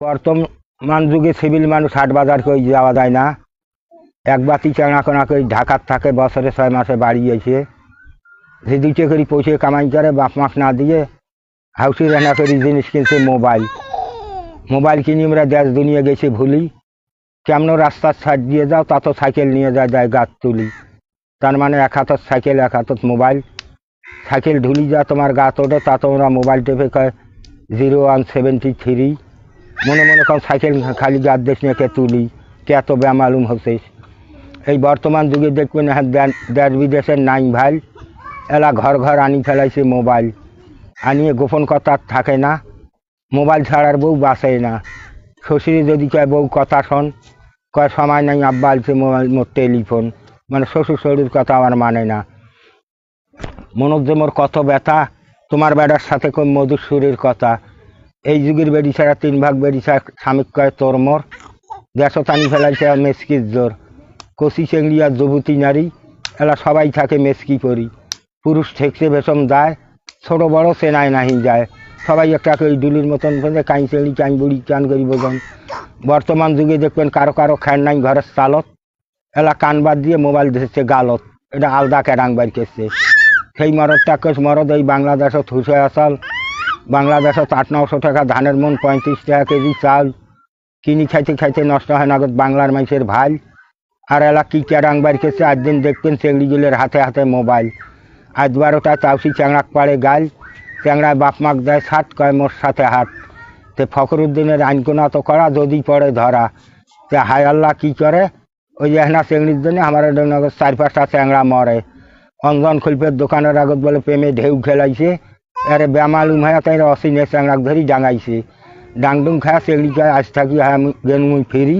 বর্তমান যুগে সিভিল মানুষ হাট বাজার কই যাওয়া যায় না। এক বাতি চাঙা কোনা কই ঢাকার থাকে, বছরে 6 মাসে বাড়ি এসে যে দুইটা করে পয়সা কামাই করে বাপ মাস না দিয়ে হাউসি রান্না করি জিনিস কিনছে মোবাইল কিনে আমরা দেশ দুনিয়া গেছি ভুলি। কেমন রাস্তার সাইড দিয়ে যাও তা তো সাইকেল নিয়ে যায় গাছ তুলি। তার মানে এক হাতত সাইকেল এক হাতত মোবাইল। সাইকেল ঢুলি যা তোমার গাছ ওঠে তা তোমরা মোবাইল টেপে কয় 0173। মনে মনে কম সাইকেল খালি গাছ দেশ নিয়ে কে তুলি কে এত বেমালুম হচ্ছে। এই বর্তমান যুগে দেখবেন দেশ বিদেশের নাই ভাই এলা ঘর ঘর আনি ফেলাইছে মোবাইল। আনিয়ে গোপন কথা থাকে না, মোবাইল ছাড়ার বউ বাঁচে না। শ্বশুরে যদি কয় বউ কথা শোন, কয় সময় নাই আব্বা আলছে মোবাইল মোর টেলিফোন। মানে শ্বশুর শরীর কথা আমার মানে না। মনোজ যে মোর কত ব্যথা, তোমার বেড়ার সাথে কোন মধুর সুরের কথা। এই যুগের বেড়ি ছাড়া 3 ভাগ বেড়ি ছাড়া স্বামীক কয় তোর মোর। দেশত আনি ফেলাইছে মেসকির জোর। কচি চেংড়ি আর যুবতী নারী এলা সবাই থাকে মেসকি পরি। পুরুষ ঠেকছে ভেষম যায়, ছোট বড় চেনায় নাহি যায়। সবাই একটা ওই ডুলির মতন কাঁই চেংড়ি কাঁই বুড়ি কান করি বোঝন। বর্তমান যুগে দেখবেন কারো কারো খ্যান নাই ঘরের চালত, এলা কান বাদ দিয়ে মোবাইল ধরছে গালত। এটা আলদা ক্যারাং বাইর করছে। সেই মরদটা মরদ এই বাংলাদেশত হুসে আসাল। বাংলাদেশত 800-900 টাকা ধানের মন, 35 টাকা কেজি চাল কিনি খাইতে খাইতে নষ্ট হয় নগদ বাংলার মানুষের ভাই। আর এলা কি ক্যারাং বাইর করছে, আজ দিন দেখবেন চেংড়িগুলোর হাতে হাতে মোবাইল। আজ 12টা চাউসি চ্যাংড়াক পাড়ে গাল, চ্যাংড়ায় বাপ মাক দেয় ছাট, কয় মোর সাথে হাট। তে ফখরুদ্দিনের আইনকোনা তো করা, যদি পড়ে ধরা। তে হায় আল্লাহ কি করে, ওই যে না চেংড়ির জন্য আমার 4-5টা চ্যাংড়া মরে। অঞ্জন খলিফের দোকানের আগত বলে প্রেমে ঢেউ খেলাইছে, আরে বেমালুম হয় তাই অসিনে চ্যাংড়াক ধরি ডাঙাইছে। ডাংডুং খায় চেংড়ি খায় আজ থাকি হ্যাঁ গেনুই ফিরি।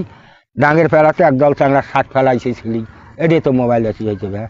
ডাঙের ফেলাতে একদল চ্যাংড়া 60 ফেলাইছে ছিলি। এটাই তো মোবাইল আছে হয়েছে ভাই।